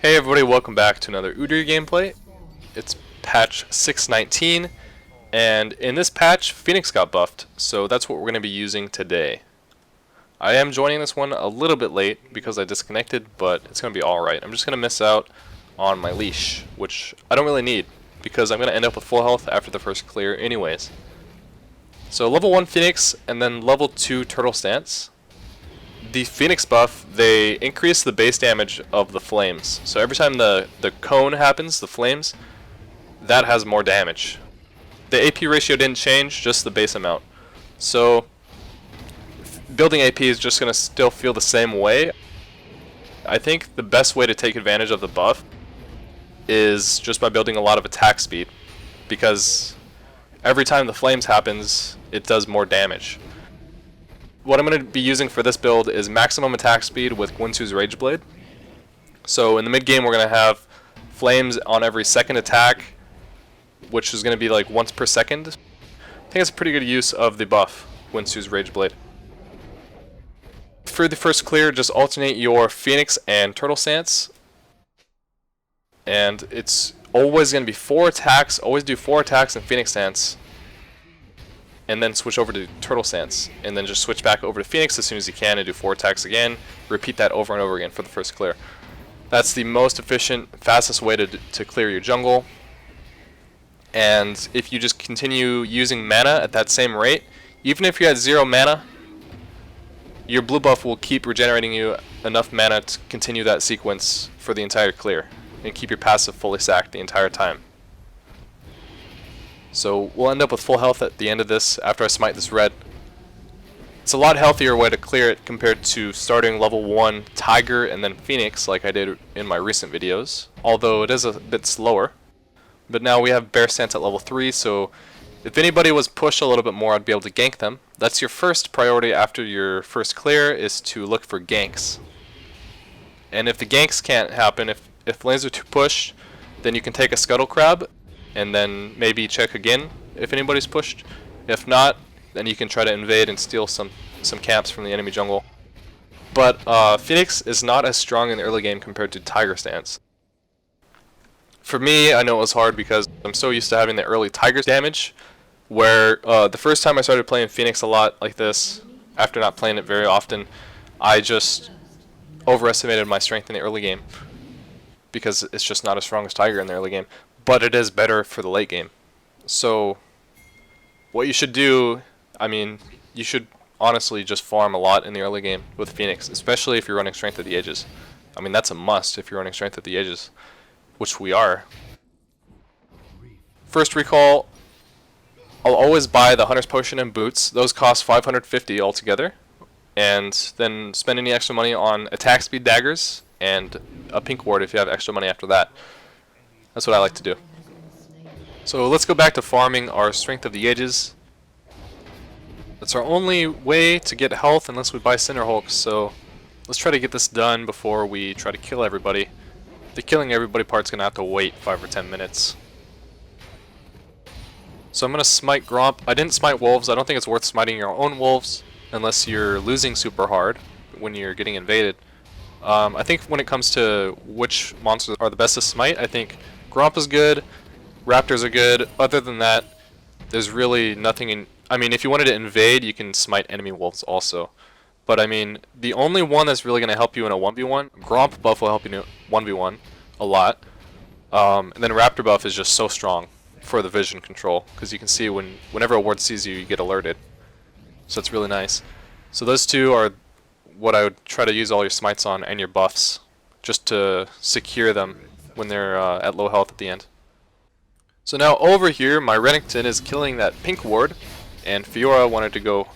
Hey everybody, welcome back to another Udyr gameplay. It's patch 6.19, and in this patch, Phoenix got buffed, so that's what we're going to be using today. I am joining this one a little bit late because I disconnected, but it's going to be alright. I'm just going to miss out on my leash, which I don't really need, because I'm going to end up with full health after the first clear anyways. So level 1 Phoenix, and then level 2 Turtle Stance. The Phoenix buff, they increase the base damage of the flames. So every time the cone happens, the flames, that has more damage. The AP ratio didn't change, just the base amount. So building AP is just going to still feel the same way. I think the best way to take advantage of the buff is just by building a lot of attack speed, because every time the flames happens, it does more damage. What I'm going to be using for this build is maximum attack speed with Guinsoo's Rage Blade. So in the mid game we're going to have flames on every second attack, which is going to be like once per second. I think it's a pretty good use of the buff, Guinsoo's Rage Blade. For the first clear, just alternate your Phoenix and Turtle Stance. And it's always going to be 4 attacks, always do 4 attacks in Phoenix Stance. And then switch over to Turtle Stance, and then just switch back over to Phoenix as soon as you can and do 4 attacks again. Repeat that over and over again for the first clear. That's the most efficient, fastest way to clear your jungle. And if you just continue using mana at that same rate, even if you're at 0 mana, your blue buff will keep regenerating you enough mana to continue that sequence for the entire clear, and keep your passive fully stacked the entire time. So we'll end up with full health at the end of this after I smite this red. It's a lot healthier way to clear it compared to starting level 1 Tiger and then Phoenix like I did in my recent videos, although it is a bit slower. But now we have Bear Stance at level 3, so if anybody was pushed a little bit more, I'd be able to gank them. That's your first priority after your first clear, is to look for ganks. And if the ganks can't happen, if lanes are too pushed, then you can take a Scuttle Crab and then maybe check again if anybody's pushed. If not, then you can try to invade and steal some camps from the enemy jungle. But Phoenix is not as strong in the early game compared to Tiger Stance. For me, I know it was hard because I'm so used to having the early Tiger damage, where the first time I started playing Phoenix a lot like this, after not playing it very often, I just overestimated my strength in the early game, because it's just not as strong as Tiger in the early game. But it is better for the late game. So what you should do, I mean, you should honestly just farm a lot in the early game with Phoenix, especially if you're running Strength at the Edges. I mean, that's a must if you're running Strength at the Edges, which we are. First recall, I'll always buy the Hunter's Potion and Boots. Those cost 550 altogether. And then spend any extra money on attack speed daggers and a pink ward if you have extra money after that. That's what I like to do. So let's go back to farming our Strength of the Ages. That's our only way to get health unless we buy Cinderhulk, so let's try to get this done before we try to kill everybody. The killing everybody part's going to have to wait 5 or 10 minutes. So I'm going to smite Gromp. I didn't smite wolves. I don't think it's worth smiting your own wolves unless you're losing super hard when you're getting invaded. I think when it comes to which monsters are the best to smite, I think Gromp is good, Raptors are good. Other than that, there's really nothing in... I mean, if you wanted to invade, you can smite enemy wolves also. But I mean, the only one that's really going to help you in a 1v1, Gromp buff will help you in a 1v1 a lot. And then Raptor buff is just so strong for the vision control, because you can see whenever a ward sees you, you get alerted. So it's really nice. So those two are what I would try to use all your smites on, and your buffs, just to secure them when they're at low health at the end. So now over here, my Renekton is killing that pink ward, and Fiora wanted to go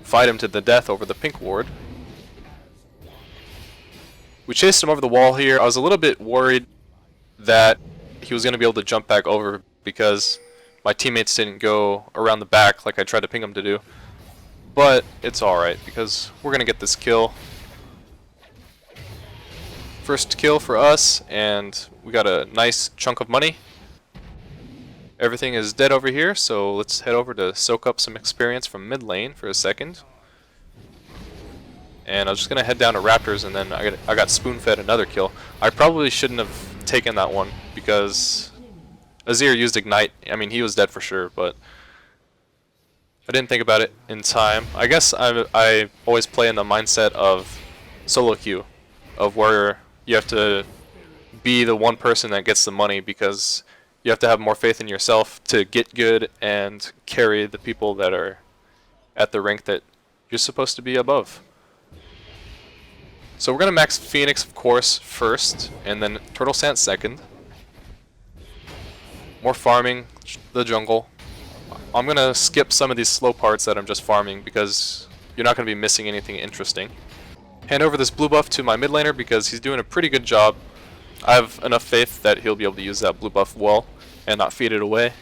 fight him to the death over the pink ward. We chased him over the wall here. I was a little bit worried that he was going to be able to jump back over because my teammates didn't go around the back like I tried to ping them to do. But it's alright, because we're going to get this kill. First kill for us, and we got a nice chunk of money. Everything is dead over here, so let's head over to soak up some experience from mid lane for a second. and I was just gonna head down to Raptors, and then I got spoon-fed another kill. I probably shouldn't have taken that one because Udyr used Ignite. I mean, he was dead for sure, but I didn't think about it in time. I guess I always play in the mindset of solo queue, of where you have to be the one person that gets the money because you have to have more faith in yourself to get good and carry the people that are at the rank that you're supposed to be above. So we're going to max Phoenix, of course, first, and then Turtle Sant second. More farming the jungle. I'm going to skip some of these slow parts that I'm just farming because you're not going to be missing anything interesting. Hand over this blue buff to my mid laner because he's doing a pretty good job. I have enough faith that he'll be able to use that blue buff well and not feed it away.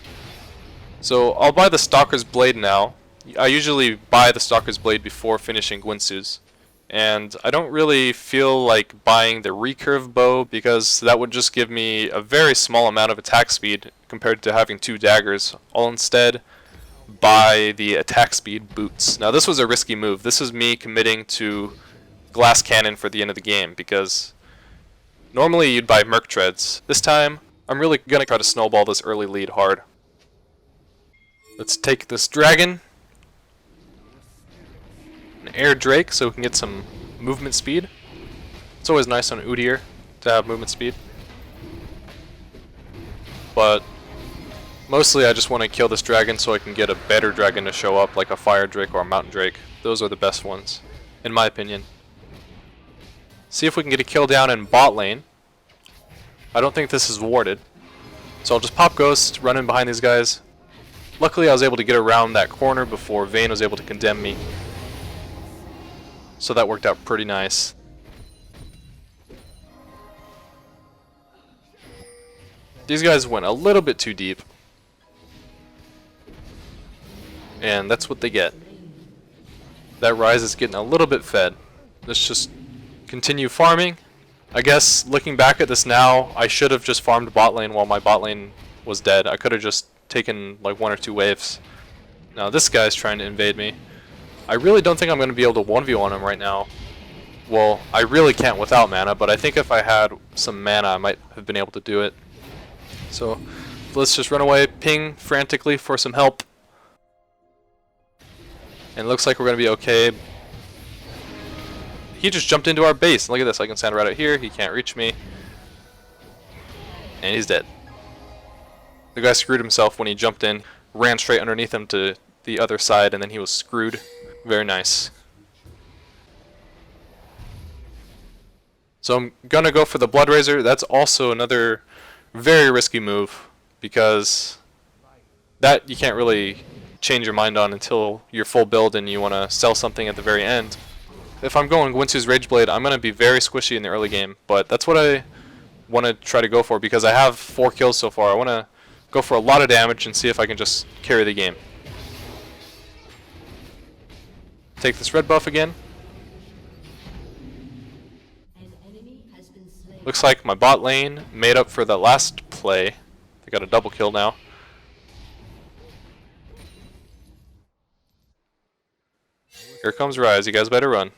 So I'll buy the Stalker's Blade now. I usually buy the Stalker's Blade before finishing Guinsoo's. And I don't really feel like buying the recurve bow because that would just give me a very small amount of attack speed compared to having 2 daggers. I'll instead buy the attack speed boots. Now this was a risky move. This is me committing to glass cannon for the end of the game because normally you'd buy Merc Treads. This time I'm really going to try to snowball this early lead hard. Let's take this dragon. An air drake so we can get some movement speed. It's always nice on Udyr to have movement speed. But mostly I just want to kill this dragon so I can get a better dragon to show up, like a fire drake or a mountain drake. Those are the best ones, in my opinion. See if we can get a kill down in bot lane. I don't think this is warded. So I'll just pop Ghost, run in behind these guys. Luckily I was able to get around that corner before Vayne was able to condemn me. So that worked out pretty nice. These guys went a little bit too deep. And that's what they get. That Ryze is getting a little bit fed. Let's just continue farming. I guess looking back at this now, I should have just farmed bot lane while my bot lane was dead. I could have just taken like 1 or 2 waves. Now this guy's trying to invade me. I really don't think I'm going to be able to 1v1 him right now. Well, I really can't without mana, but I think if I had some mana I might have been able to do it. So let's just run away, ping frantically for some help. And it looks like we're going to be okay. He just jumped into our base. Look at this, I can stand right out here, he can't reach me. And he's dead. The guy screwed himself when he jumped in, ran straight underneath him to the other side, and then he was screwed. Very nice. So I'm gonna go for the Bloodrazor. That's also another very risky move because that you can't really change your mind on until you're full build and you want to sell something at the very end. If I'm going Guinsoo's Rageblade, I'm going to be very squishy in the early game, but that's what I want to try to go for because I have 4 kills so far. I want to go for a lot of damage and see if I can just carry the game. Take this red buff again. Looks like my bot lane made up for the last play. They got a double kill now. Here comes Ryze, you guys better run.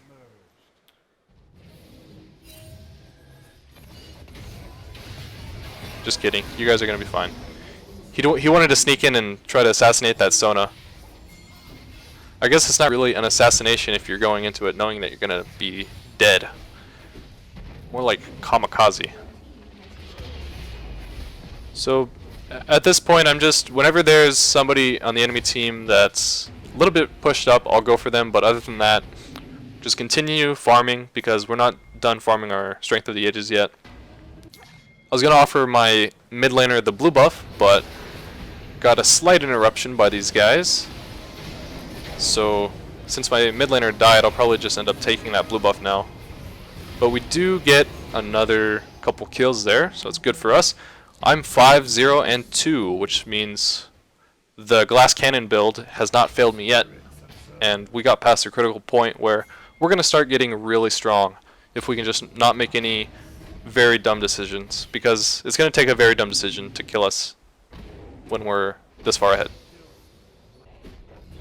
Just kidding, you guys are gonna be fine. He wanted to sneak in and try to assassinate that Sona. I guess it's not really an assassination if you're going into it knowing that you're gonna be dead. More like kamikaze. So at this point I'm just, whenever there's somebody on the enemy team that's a little bit pushed up, I'll go for them, but other than that, just continue farming because we're not done farming our Strength of the Ages yet. I was going to offer my mid laner the blue buff, but got a slight interruption by these guys. So since my mid laner died, I'll probably just end up taking that blue buff now. But we do get another couple kills there, so it's good for us. I'm 5-0-2, which means the glass cannon build has not failed me yet. And we got past the critical point where we're going to start getting really strong if we can just not make any very dumb decisions. Because it's going to take a very dumb decision to kill us when we're this far ahead.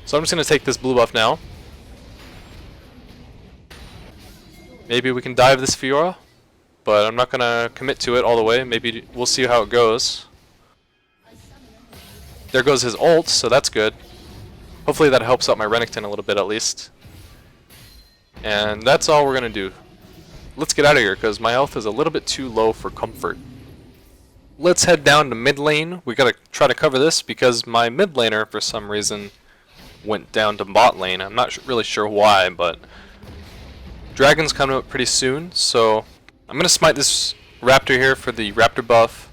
So I'm just going to take this blue buff now. Maybe we can dive this Fiora, but I'm not gonna commit to it all the way. Maybe we'll see how it goes. There goes his ult, so that's good. Hopefully that helps out my Renekton a little bit at least. And that's all we're gonna do. Let's get out of here because my health is a little bit too low for comfort. Let's head down to mid lane. We gotta try to cover this because my mid laner for some reason went down to bot lane. I'm not really sure why, but Dragon's coming up pretty soon, so I'm gonna smite this Raptor here for the Raptor buff.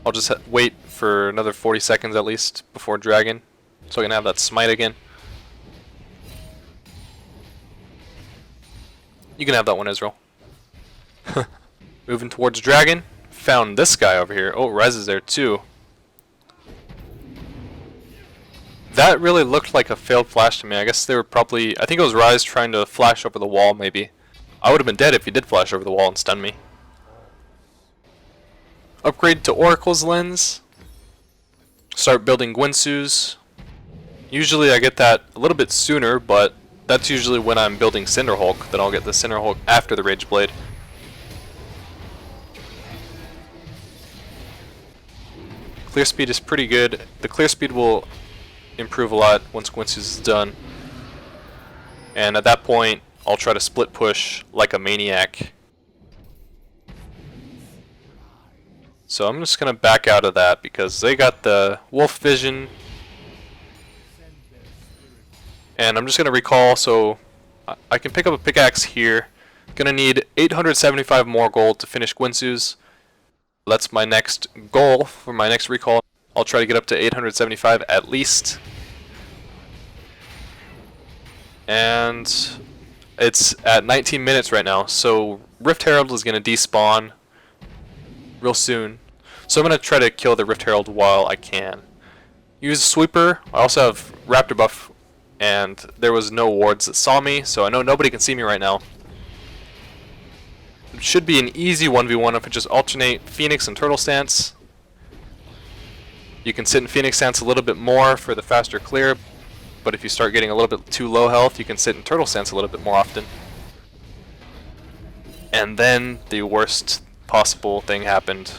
I'll just wait for another 40 seconds at least before Dragon, so I can have that smite again. You can have that one, Israel. Moving towards Dragon. Found this guy over here. Oh, Ryze is there too. That really looked like a failed flash to me. I guess they were probably... I think it was Ryze trying to flash over the wall, maybe. I would have been dead if he did flash over the wall and stun me. Upgrade to Oracle's Lens. Start building Guinsoo's. Usually I get that a little bit sooner, but that's usually when I'm building Cinderhulk. Then I'll get the Cinderhulk after the Rage Blade. Clear speed is pretty good. The clear speed will improve a lot once Guinsoo's is done. And at that point, I'll try to split push like a maniac. So I'm just going to back out of that because they got the wolf vision. And I'm just going to recall so I can pick up a pickaxe here. Gonna need 875 more gold to finish Guinsoo's. That's my next goal for my next recall. I'll try to get up to 875 at least. And it's at 19 minutes right now, so Rift Herald is going to despawn real soon. So I'm going to try to kill the Rift Herald while I can. Use Sweeper. I also have Raptor buff, and there was no wards that saw me, so I know nobody can see me right now. It should be an easy 1v1 if I just alternate Phoenix and Turtle Stance. You can sit in Phoenix Stance a little bit more for the faster clear, but if you start getting a little bit too low health, you can sit in Turtle Stance a little bit more often. And then the worst possible thing happened.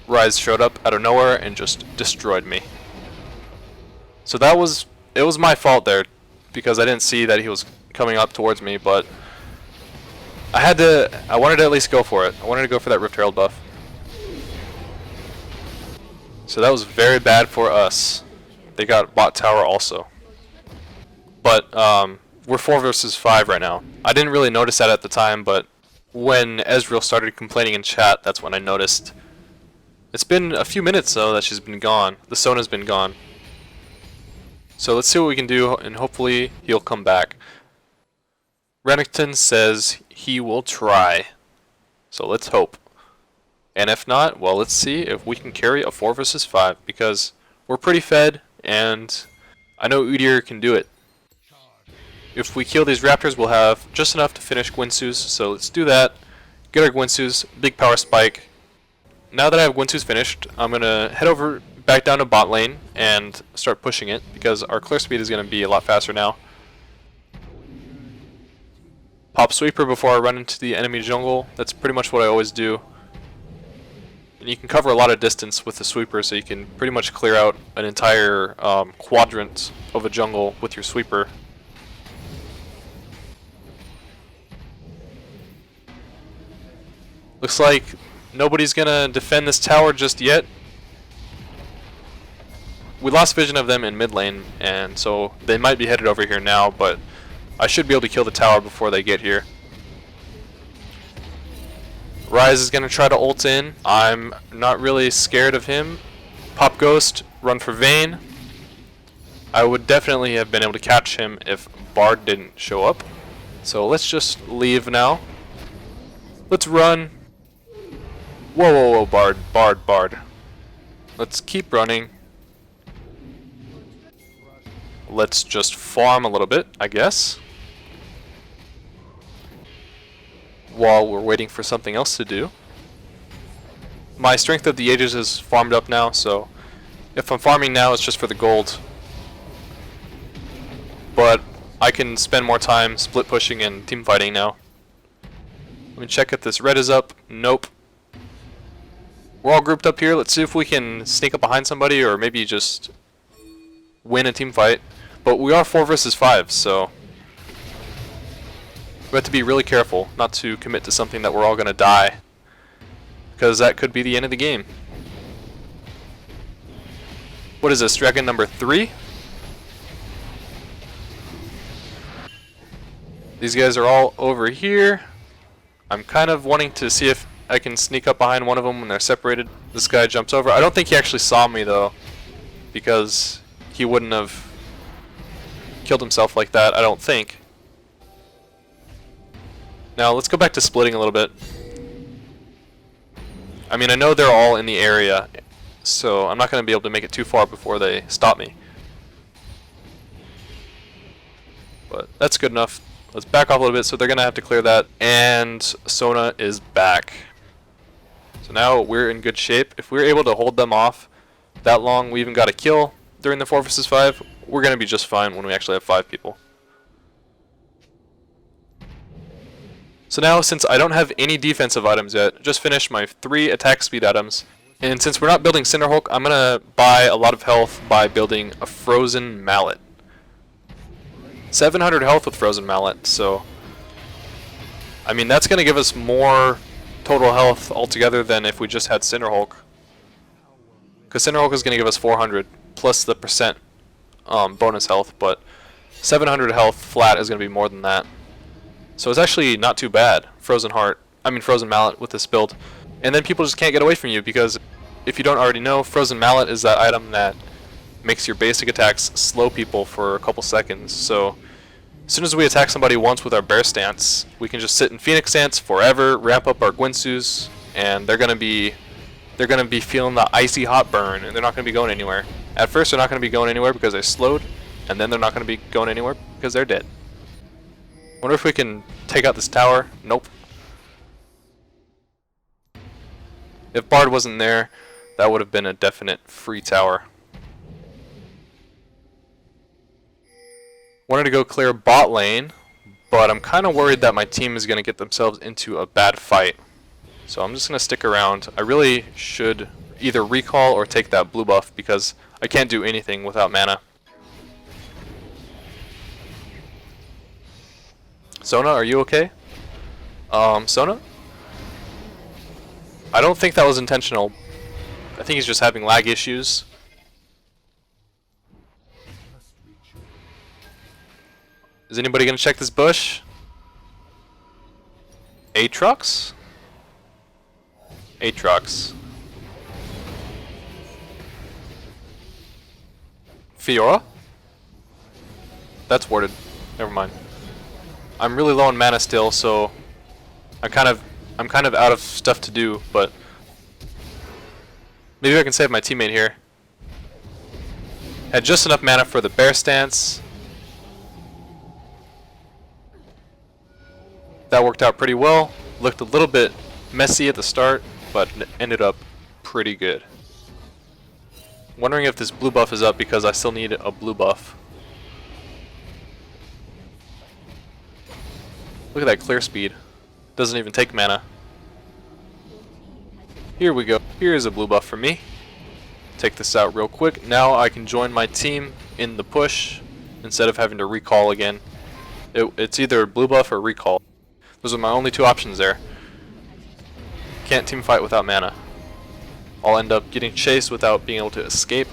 Ryze showed up out of nowhere and just destroyed me. So it was my fault there because I didn't see that he was coming up towards me, but I wanted to at least go for it. I wanted to go for that Rift Herald buff. So that was very bad for us. They got bot tower also. But we're 4 versus 5 right now. I didn't really notice that at the time, but when Ezreal started complaining in chat, that's when I noticed. It's been a few minutes though that she's been gone. The Sona's been gone. So let's see what we can do, and hopefully he'll come back. Renekton says he will try. So let's hope. And if not, well, let's see if we can carry a 4 versus 5, because we're pretty fed, and I know Udyr can do it. If we kill these Raptors, we'll have just enough to finish Guinsoo's, so let's do that. Get our Guinsoo's, big power spike. Now that I have Guinsoo's finished, I'm going to head over back down to bot lane and start pushing it, because our clear speed is going to be a lot faster now. Pop Sweeper before I run into the enemy jungle. That's pretty much what I always do. And you can cover a lot of distance with the Sweeper, so you can pretty much clear out an entire quadrant of a jungle with your Sweeper. Looks like nobody's gonna defend this tower just yet. We lost vision of them in mid lane, and so they might be headed over here now, but I should be able to kill the tower before they get here. Ryze is going to try to ult in. I'm not really scared of him. Pop Ghost, run for Vayne. I would definitely have been able to catch him if Bard didn't show up. So let's just leave now. Let's run. Whoa, whoa, whoa, Bard. Let's keep running. Let's just farm a little bit, I guess, while we're waiting for something else to do. My Strength of the Ages is farmed up now, so if I'm farming now, it's just for the gold. But I can spend more time split pushing and team fighting now. Let me check if this red is up. Nope. We're all grouped up here. Let's see if we can sneak up behind somebody or maybe just win a team fight. But we are 4 versus 5, so we have to be really careful not to commit to something that we're all going to die, because that could be the end of the game. What is this, dragon number 3? These guys are all over here. I'm kind of wanting to see if I can sneak up behind one of them when they're separated. This guy jumps over. I don't think he actually saw me though, because he wouldn't have killed himself like that, I don't think. Now let's go back to splitting a little bit. I mean, I know they're all in the area, so I'm not going to be able to make it too far before they stop me. But that's good enough. Let's back off a little bit, so they're going to have to clear that. And Sona is back. So now we're in good shape. If we're able to hold them off that long, we even got a kill during the 4 versus 5, we're going to be just fine when we actually have 5 people. So now, since I don't have any defensive items yet, just finished my 3 attack speed items. And since we're not building Cinderhulk, I'm going to buy a lot of health by building a frozen mallet. 700 health with frozen mallet, so I mean that's going to give us more total health altogether than if we just had Cinderhulk. Because Cinderhulk is going to give us 400 plus the percent bonus health, but 700 health flat is going to be more than that. So it's actually not too bad, frozen mallet with this build. And then people just can't get away from you, because if you don't already know, frozen mallet is that item that makes your basic attacks slow people for a couple seconds. So as soon as we attack somebody once with our bear stance, we can just sit in Phoenix stance forever, ramp up our Guinsoos, and they're gonna be feeling the icy hot burn, and they're not gonna be going anywhere. At first they're not gonna be going anywhere because they're slowed, and then they're not gonna be going anywhere because they're dead. Wonder if we can take out this tower. Nope. If Bard wasn't there, that would have been a definite free tower. Wanted to go clear bot lane, but I'm kind of worried that my team is going to get themselves into a bad fight. So I'm just going to stick around. I really should either recall or take that blue buff, because I can't do anything without mana. Sona, are you okay? Sona? I don't think that was intentional. I think he's just having lag issues. Is anybody gonna check this bush? Aatrox? Aatrox. Fiora? That's worded. Never mind. I'm really low on mana still, so I'm kind of out of stuff to do, but maybe I can save my teammate here. Had just enough mana for the bear stance. That worked out pretty well. Looked a little bit messy at the start, but ended up pretty good. Wondering if this blue buff is up, because I still need a blue buff. Look at that clear speed. Doesn't even take mana. Here we go. Here's a blue buff for me. Take this out real quick. Now I can join my team in the push instead of having to recall again. It's either blue buff or recall. Those are my only 2 options there. Can't team fight without mana. I'll end up getting chased without being able to escape.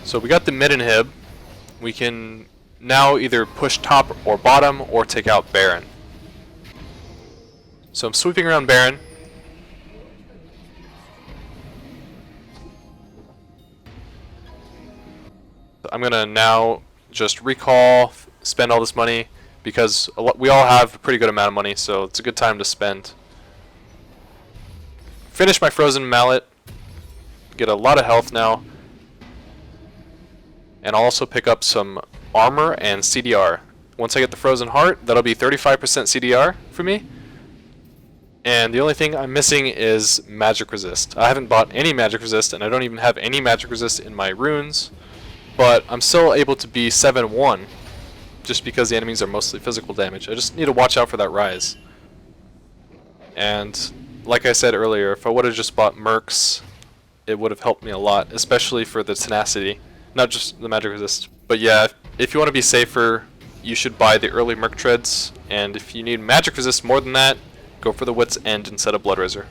So we got the mid inhib. We can now either push top or bottom or take out Baron. So I'm sweeping around Baron. I'm gonna now just recall, spend all this money, because we all have a pretty good amount of money, so it's a good time to spend. Finish my frozen mallet, get a lot of health now, and I'll also pick up some armor and CDR. Once I get the frozen heart, that'll be 35% CDR for me. And the only thing I'm missing is magic resist. I haven't bought any magic resist, and I don't even have any magic resist in my runes, but I'm still able to be 7-1 just because the enemies are mostly physical damage. I just need to watch out for that rise. And like I said earlier, if I would have just bought mercs, it would have helped me a lot, especially for the tenacity, not just the magic resist. But yeah, if you want to be safer, you should buy the early merc treads, and if you need magic resist more than that, go for the Wit's End instead of Bloodrazor.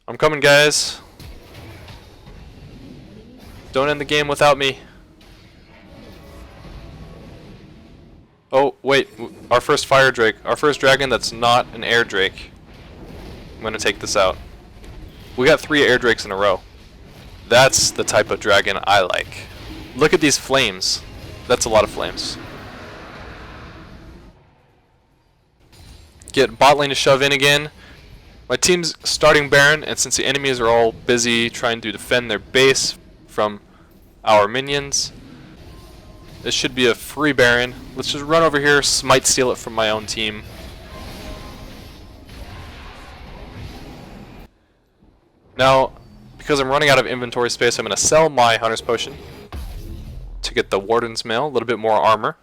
I'm coming, guys. Don't end the game without me. Oh, wait, our first fire drake, our first dragon that's not an air drake. I'm gonna take this out. We got 3 air drakes in a row. That's the type of dragon I like. Look at these flames. That's a lot of flames. Get bot lane to shove in again. My team's starting Baron, and since the enemies are all busy trying to defend their base from our minions, this should be a free Baron. Let's just run over here, smite steal it from my own team. Now, because I'm running out of inventory space, I'm going to sell my Hunter's Potion to get the Warden's Mail, a little bit more armor.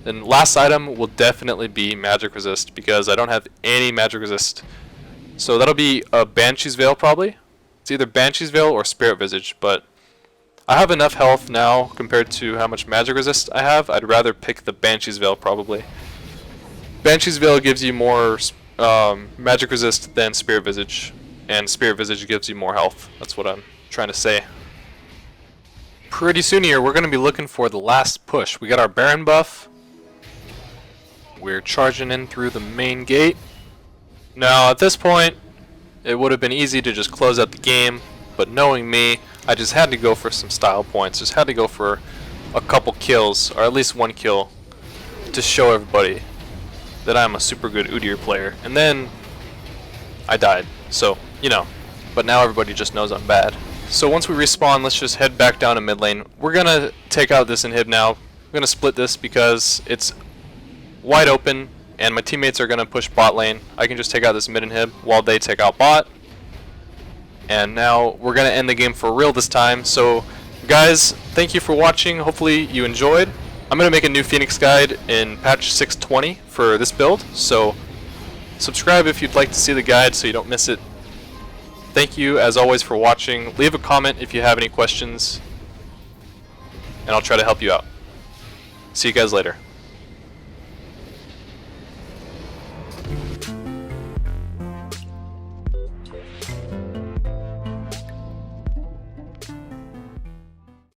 Then last item will definitely be Magic Resist, because I don't have any Magic Resist. So that'll be a Banshee's Veil probably. It's either Banshee's Veil or Spirit Visage, but I have enough health now compared to how much Magic Resist I have. I'd rather pick the Banshee's Veil probably. Banshee's Veil gives you more Magic Resist than Spirit Visage, and Spirit Visage gives you more health. That's what I'm trying to say. Pretty soon here, we're going to be looking for the last push. We got our Baron buff. We're charging in through the main gate. Now, at this point, it would have been easy to just close out the game, but knowing me, I just had to go for some style points. Just had to go for a couple kills, or at least 1 kill, to show everybody that I'm a super good Udyr player. And then I died, so, you know. But now everybody just knows I'm bad. So once we respawn, let's just head back down to mid lane. We're gonna take out this inhib now. We're gonna split this because it's wide open, and my teammates are gonna push bot lane. I can just take out this mid inhib while they take out bot. And now we're gonna end the game for real this time. So guys, thank you for watching. Hopefully you enjoyed. I'm gonna make a new Phoenix guide in patch 620 for this build, so subscribe if you'd like to see the guide so you don't miss it. Thank you as always for watching. Leave a comment if you have any questions, and I'll try to help you out. See you guys later.